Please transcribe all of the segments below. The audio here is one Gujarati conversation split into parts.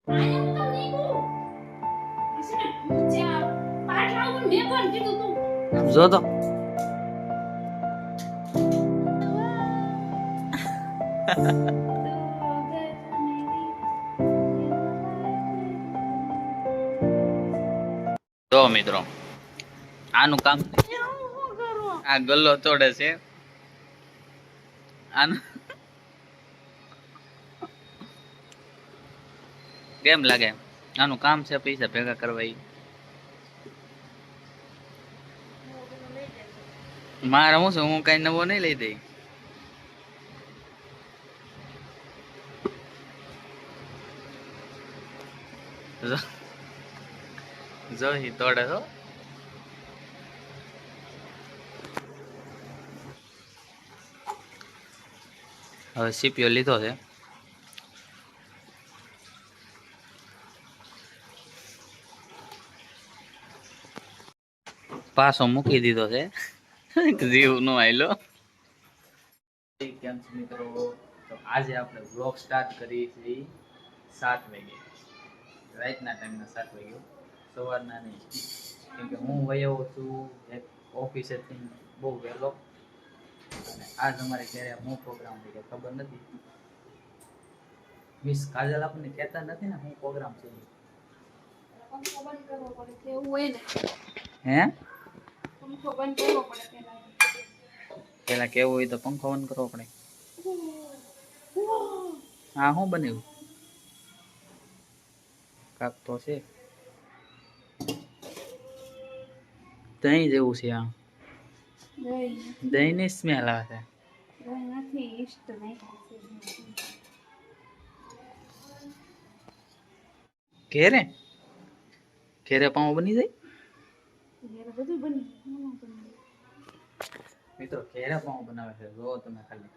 જો તો તો મિત્રો આનું કામ આ ગલ્લો તોડે છે આનું કેમ લાગે આનું કામ છે પૈસા ભેગા કરવા મારે હું છે હું કઈ નવો નહીં લઈ દઈ જો હી તોડે તો હવે સીપીઓ લીધો છે પાછો મૂકી દીધો છે જીવ નો આયલો કેમ છે મિત્રો તો આજે આપણે વ્લોગ સ્ટાર્ટ કરી છે 7 વાગે રાતના ટાઈમના 7 વાગ્યો સવારના નહીં કેમ કે હું વયો છું એક ઓફિસેથી બહુ વહેલો અને આજ અમારે ઘરે હું પ્રોગ્રામ થઈ ગયો ખબર નથી મિસ કાજલ આપણને કહેતા નથી ને હું પ્રોગ્રામ છે હે પેલા કેવું હોય તો પંખો બંધ કરવો પડે હા હું બન્યું કાક તો છે દહીં જેવું છે આ દહીં ની સ્મેલ આવે છે ઘેરે ઘેરે પાઉં બની જાય મિત્રો ઘેરે પાઉં બનાવે છે જો તમે ખાલી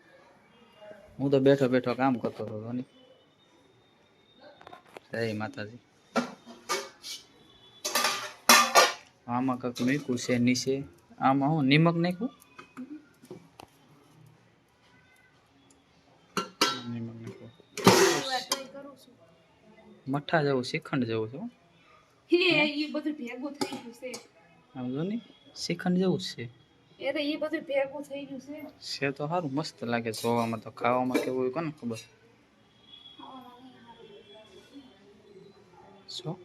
હું તો બેઠો બેઠો કામ કરતો હતો ધોની જય માતાજી આમાં કંઈક મૂક્યું છે નીચે આમાં હું નિમક નાખ્યું મઠ્ઠા જેવું શ્રીખંડ જેવું છે સમજો ને શ્રીખંડ જેવું જ છે તો સારું મસ્ત લાગે જોવામાં તો ખાવામાં કેવું હોય કોને ખબર શું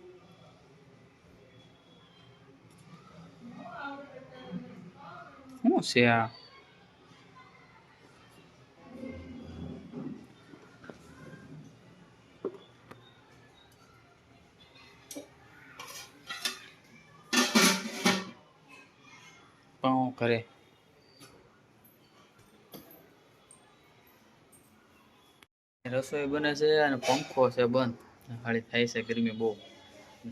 છે આ પાઉં કરે રસોઈ બને છે અને પંખો છે બંધ હાળી થાય છે ગરમી બહુ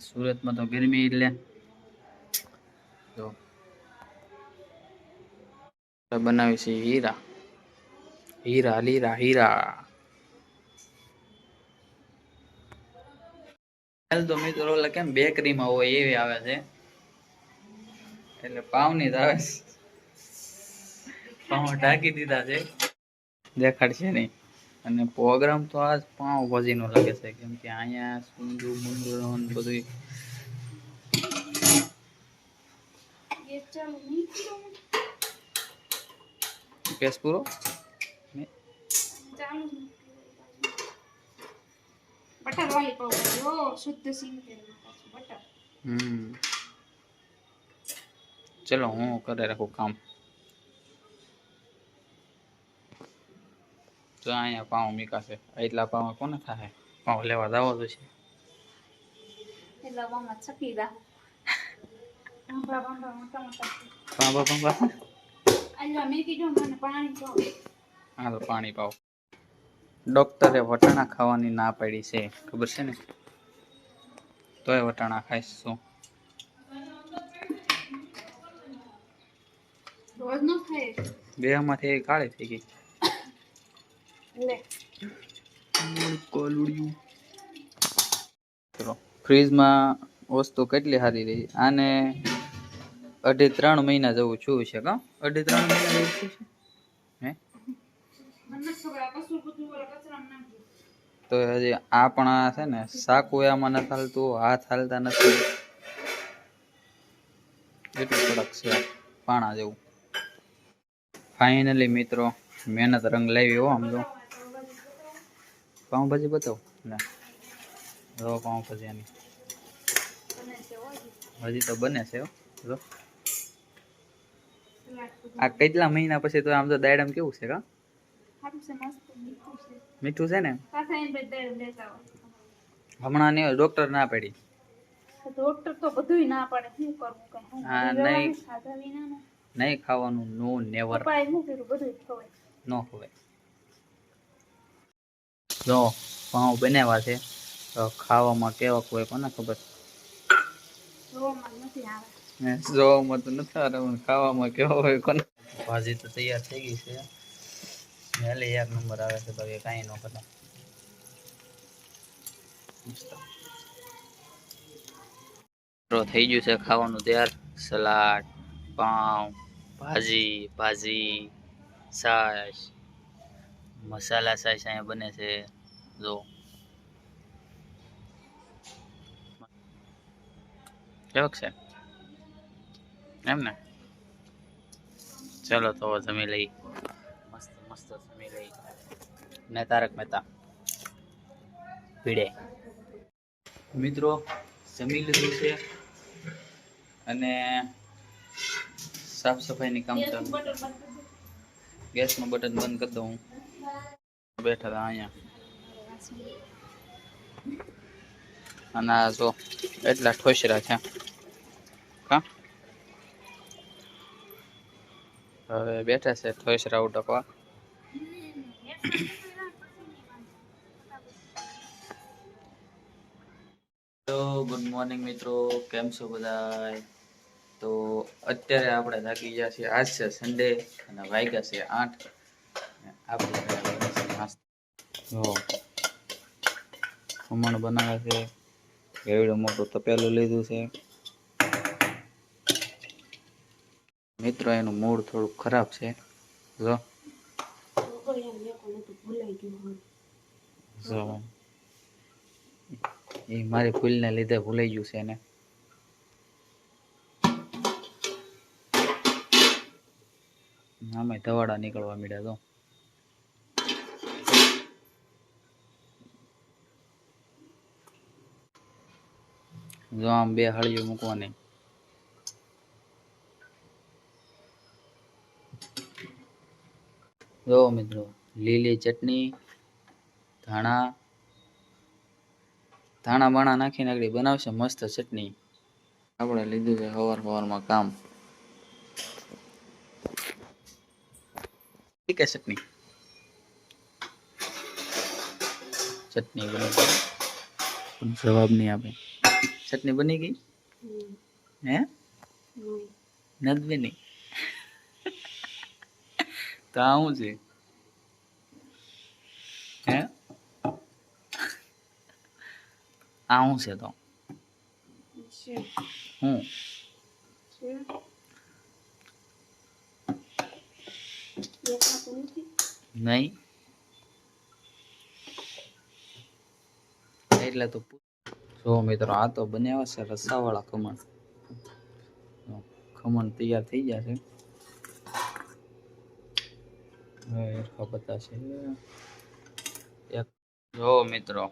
સુરતમાં તો ગરમી એટલે જો બનાવી છે હીરા હીરા લીરા હીરા તો મિત્રો ઓલા કેમ બેકરીમાં હોય એવી આવે છે એટલે પાવની જ આવે પાવ ઢાંકી દીધા છે દેખાડશે નહીં અને પ્રોગ્રામ તો આજ પાવ ભાજી નો લાગે છે કેમ કે અહીંયા સુંદુ મુંદુ બધું કેસ પૂરો બટર વાલી પાવ જો શુદ્ધ સિંગ તેલ બટર ચલો હું કરે રાખું કામ તો અહીંયા પાઉં મીકાશે એટલા પાઉં કોને થાય પાઉં લેવા જાવો તો છે એટલા પાવમાં છકી દા પાંબા અલ્લા મે કીધું મને પાણી પાવ હા તો પાણી પાવ ડોક્ટરે વટાણા ખાવાની ના પાડી છે ખબર છે ને તોય વટાણા ખાઈશ શું રોજ નો ખાય બે માંથી કાળી થઈ ગઈ લે કોલુડિયું ચલો ફ્રીજમાં વસ્તુ કેટલી સારી રહી આને 2.5-3 મહિના જેવું છું છે કા 2.5-3 મહિના જેવું છે હે મને ખબર આ કશું બધું ઓલા કચરામાં નાખી તો હજી આ પણ આ છે ને સાકું આમાં નથી હાલતું, હાથ હાલતા નથી, એટલું કડક છે પાણા જેવું. ફાઇનલી મિત્રો મહેનત રંગ લાવી હો. આમ જો પાઉંભાજી બતાવો ને, જો પાઉંભાજી આની હજી તો બને છે હો. જો આ કેટલા મહિના પછી તો આમ તો દાયડામાં કેવું છે કા? મીઠું છે ને. હમણાં ને ડોક્ટર ના પાડી. ડોક્ટર તો બધુંય ના પાડે, શું કરવું કઈ? હા નહીં, નહીં ખાવાનું, નો નેવર, પપ્પાએ શું કીધું બધુંય ખવાય. નો ખવાય. જો પાઉં બનાવ્યા છે તો ખાવામાં કેવા હોય કોને ખબર. જોવામાં નથી આવે. જોવામાં તો નથી આવે, ખાવામાં કેવો હોય કોને. ભાજી તો તૈયાર થઈ ગઈ છે, એટલે એક નંબર આવે છે, તો એ કાંઈ ન કરતા. થઈ ગયું છે ખાવાનું તૈયાર. સલાડ, પાઉં, ભાજી, છાશ, મસાલા છાશ અહીંયા બને છે. જો કેવોક છે એમ ને. ચલો તો જમી લઈ, મસ્ત મસ્ત જમી લઈ ને તારક મહેતા પીડે. મિત્રો જમી લીધું છે અને સાફ સફાઈની કામ ચાલુ. ગેસનું બટન બંધ કરી દઉં. બેઠા હતા અહીંયા અને આ જો એટલા ઠોસરા છે કા. હવે બેઠા છે ઠોસરા ઉટકવા. તો ગુડ મોર્નિંગ મિત્રો, કેમ છો બધા? તો અત્યારે આપણે થાકી ગયા છીએ. આજ છે સન્ડે અને વાગ્યા છે 8. આપણે ખમણ બનાવે છે, એવડું મોટું તપેલું લીધું છે. મિત્રો એનું મૂડ થોડું ખરાબ છે. જો એ મારી ભૂલને લીધે ભૂલાઈ ગયું છે એને. આમાં ધવાડા નીકળવા મળ્યા. તો જો આમ બે હળીઓ મૂકવાની. જો મિત્રો લીલી ચટણી, ધાણા બાણા નાખીને આગળ બનાવશે મસ્ત ચટણી. આપણે લીધું છે સવારમાં કામ. ઠીક છે ચટણી બની ગઈ. જવાબ નહીં આપે. ચટણી બની ગઈ હે? નથી બની તો આ શું છે હે? આ શું છે તો હું નહીં એટલે તો જો મિત્રો આ તો બનાવ્યા છે રસાવાળા ખમણ. ખમણ તૈયાર થઈ ગયા છે. હવે બતાશે એક. જો મિત્રો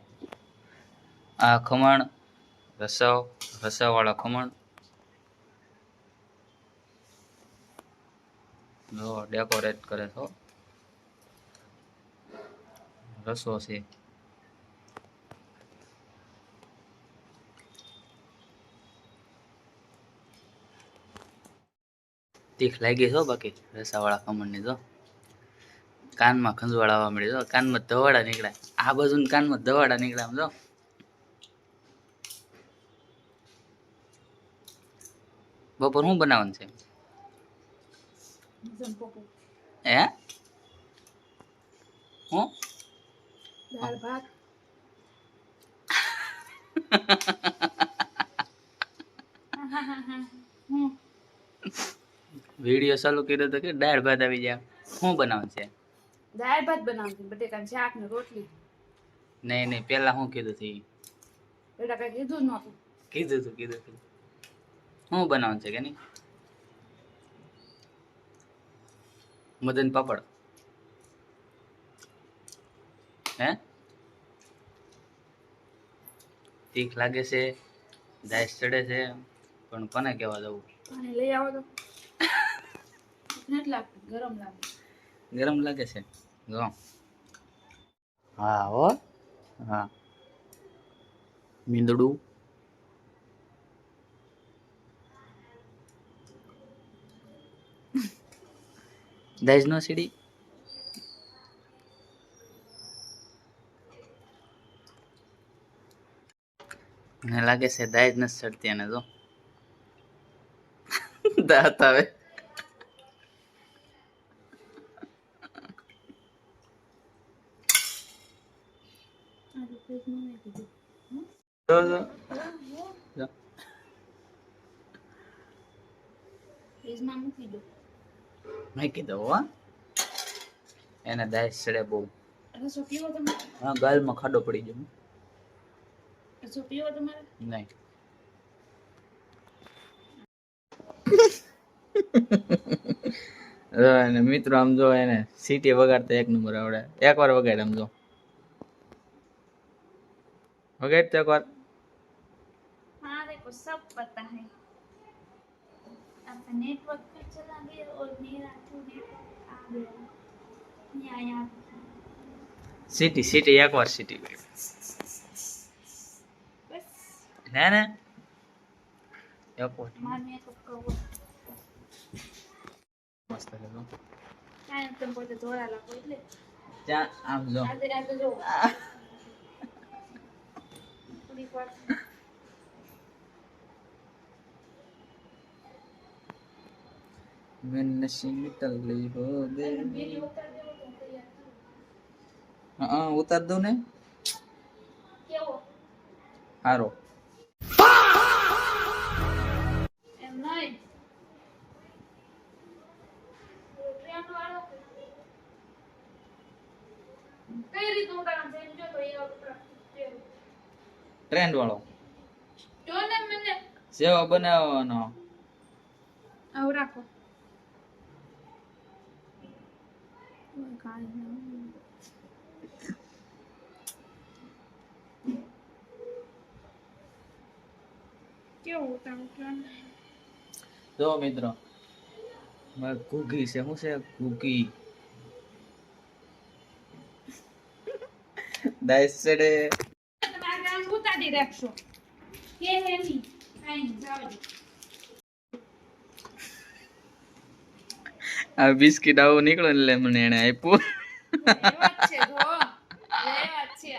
આ ખમણ રસાવાળા ખમણ. જો ડેકોરેટ કરે તો રસો છે. તીખ લાગી છો બાકી રસાવાળા ખમણની. જો કાનમાં ખંજવાળ આવવા મળી. જો કાનમાં ધવાડા નીકળ્યા. આ બાજુ કાનમાં ધવાડા નીકળ્યા. જો બપોર શું બનાવવાનું છે હે? હું દાળ ભાત. વિડીયો ચાલુ કર્યો તો કે દાળ ભાત આવી જાય. શું બનાવવાનું છે? દાળ ભાત બનાવતી, બટેકાનું શાક ને રોટલી. નહીં નહીં, પેલા હું કીધું હતું ઈ? એટલે કઈ કીધું જ નહોતું. કીધું હતું. હું બનાવવાનું છે કે નહીં? મદન પાપડ. હે? તીખ લાગે છે, દાઈસ ચડે છે, પણ કોને કહેવા જવું? પાણી લઈ આવો તો. નથી લાગતું, ગરમ લાગે. ગરમ લાગે છે જો. હા હો, હા. મીંદડું. દાઈસ નો સીડી. મને લાગે છે દાઈસ નથી ચડતી અને જો દાંત આવે. જો જો જો. ફ્રીજમાં મૂકી દો. મેં કીધું હો, એને દાઈસ ચડે બહુ. રસો પીવો તમારે? હા, ગાલમાં ખાડો પડી ગયો. રસો પીવો તમારે? નહીં. અને મિત્રો આમ જો એને સીટી વગાડતા એક નંબર આવડે. એકવાર વગાડ આમ જો. वगैरह तो एक बार हाँ देखो सब पता है आपका नेटवर्क पे चला गया और मेरा तो नेटवर्क आ गया यहाँ सिटी सिटी एक बार सिटी बस ना ना एक बार मार में तो कहो मस्त है लो क्या तुम बोलते थोड़ा ला कोई ले क्या आप जो आते जो पूरी बात मैं नशी में तल्ली हो गई मेरी उतार दे वो तुमको याद हाँ उतार दो ने क्या हो हारो એમ નહીં ટ્રેન વાળો કઈ રીતે હું તારા જઈને જો તો એ ट्रेंड वालो જો ને મને સેવા બનાવવાનો આવું રાખો કાંઈ નહીં કેવું ઉતારું ટ્રેન જો મિત્રો ઘૂગી છે શું છે ઘૂગી દાઈસ ચડે તમે આ ગામ ઉતારી રાખશો કે હે ની કાંઈ જાવ દે આ બિસ્કિટ આવું નીકળે એટલે મને એને આપ્યું લેવા જ છે જો લેવા જ છે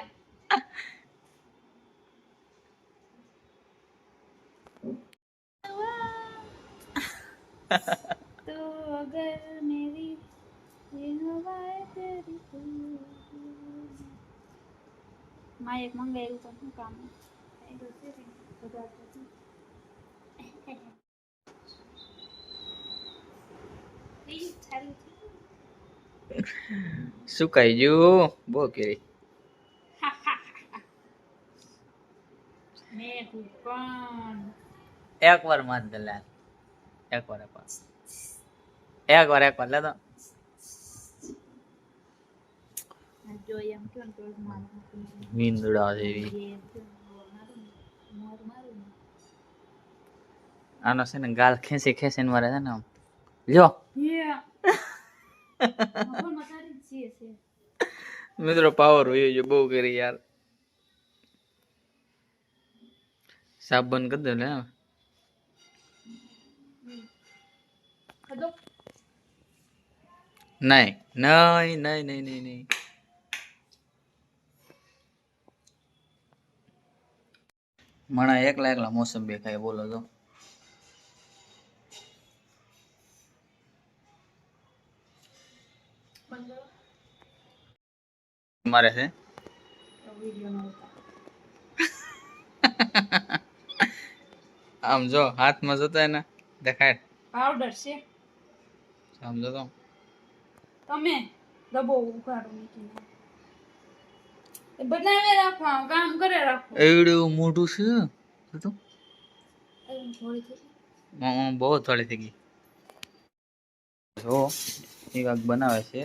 तो अगर मेरी ये हवाएं तेरी तो माँ एक मंगाई ऊपर શું કામ સુકાઈ ગયું બહુ કેરી મેં કૂપન એક વાર માર દે લે એક વાર લે તો જો એમ કેમ તો મારું મીંદડા જેવી આનો છે ને ગાલ ખેંચી ખેંચીને મારે છે ને આમ લ્યો મિત્રો પાવર હોય છે બહુ કરી યાર સાફ બંધ કરી દે ને નહીં નહીં નહીં નહીં નહીં નહીં મણા એકલા એકલા મોસમ બે ખાય બોલો તો મારે છે આમ જો હાથમાં જોતા ને દેખાય પાવડર છે સમજો તો તમે ડબ્બો ઉઘાડો નીકળી બનાવે રાખો કામ કરે રાખો એવડું મોટું છે તો થોડી થઈ બહુ થોડી થઈ ગઈ જો એ વાગ બનાવે છે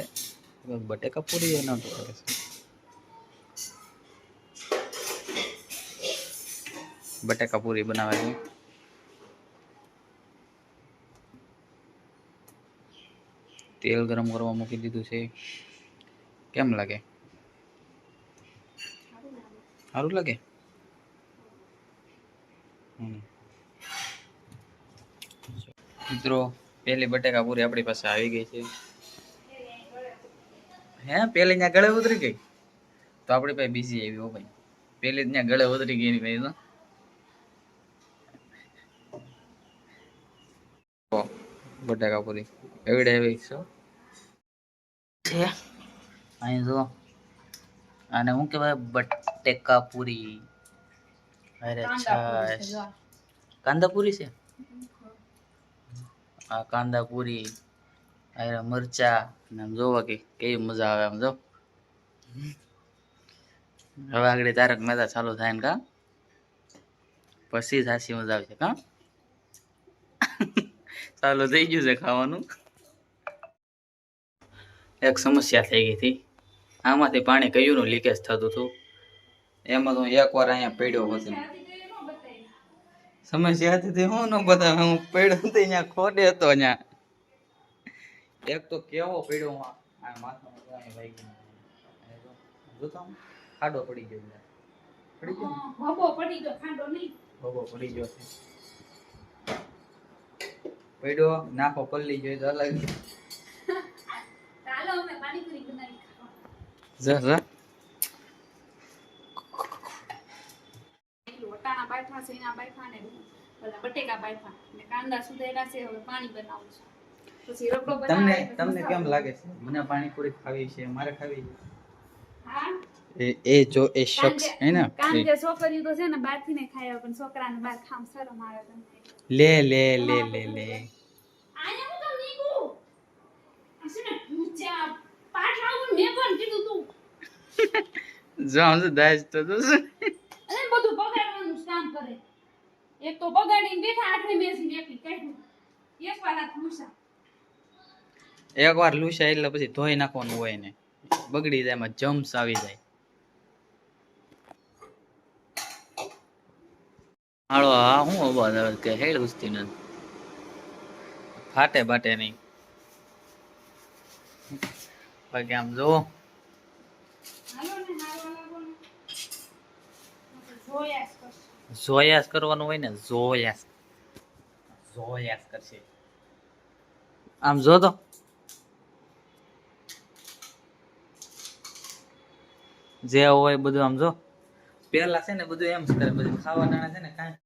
બટેકા પૂરી એનો તો કરે છે બટેકા પૂરી બનાવે છે તેલ ગરમ કરવા મૂકી દીધું છે કેમ લાગે સારું લાગે મિત્રો પેલી બટેકા પૂરી આપણી પાસે આવી ગઈ છે હે પેલી ત્યાં ગળે ઉતરી ગઈ તો આપણી પાસે બીજી આવી હો ભાઈ પેલી ત્યાં ગળે ઉતરી ગઈ ભાઈ તો બટેકા પૂરી એવડે એવી છે અહીં જો આને શું કહેવાય બટેકા પૂરી અરે છાશ કાંદા પૂરી છે આ કાંદા પૂરી અરે મરચા આમ જોવા કે કેવી મજા આવે આમ જો હવે આગળ તારક મહેતા ચાલુ થાય ને કા પછી સાચી મજા આવશે કા ચાલુ થઈ ગયું છે ખાવાનું એક સમસ્યા થઈ ગઈ હતી આમાંથી પાણી કયું લીકેજ થતું હતું એમાં તો એક વાર અહીંયા પડ્યો હતો સમસ્યા હતી તે હું ન બતાવે હું પડ્યો હતો અહીંયા ખોટે હતો અહીંયા એક તો કેવો પડ્યો આ માથામાં ભાઈ જોતો ખાડો પડી ગયો પડી ગયો ભબો પડી ગયો ખાંડો નહીં ભબો પડી ગયો છે પડ્યો નાખો પલ્લી ગયો તો અલગ ચાલો અમે પાણીપુરી બનાવી ખાવા જા જા વટાણા બાફા છે એના બાફા ને બધા બટેકા બાફા ને કાંદા સુધેરા છે હવે પાણી બનાવું છું પછી રગડો બનાવે તમને કેમ લાગે છે મને પાણીપુરી ખાવી છે મારે ખાવી છે હા એ જો એ શખ્સ હે ને કારણ કે છોકરીઓ તો છે ને બહાર થી ને ખાય પણ છોકરાને બહાર ખામ શરમ આવે તમને લે લે લે લે લે આયા હું તો નીકુ અસને પૂછા પાઠ આવું મેં પણ કીધું તું જાઉં છું દાજ તો અરે બધું બગાડવાનું કામ કરે એક તો બગાડીને બેઠા આઠમી બેસીને એકલી કાઢ્યું એક વાર હાથ મૂસા એક વાર લૂસા એટલે પછી ધોઈ નાખવાનું હોય ને બગડી જાય એમાં જમ્સ આવી જાય હાલો હા હું અવાજ આવે કે હેડ ઉસતી નથી ફાટે બાટે નહીં બાકી આમ જો હાલો ને હાલો લાગો ને જોયાસ કરશે જોયાસ કરવાનું હોય ને જોયાસ જોયાસ કરશે આમ જો તો જે હોય બધું આમ જો પેલા છે ને બધું એમ જ કરે બધું ખાવા દાણા છે ને કાંઈ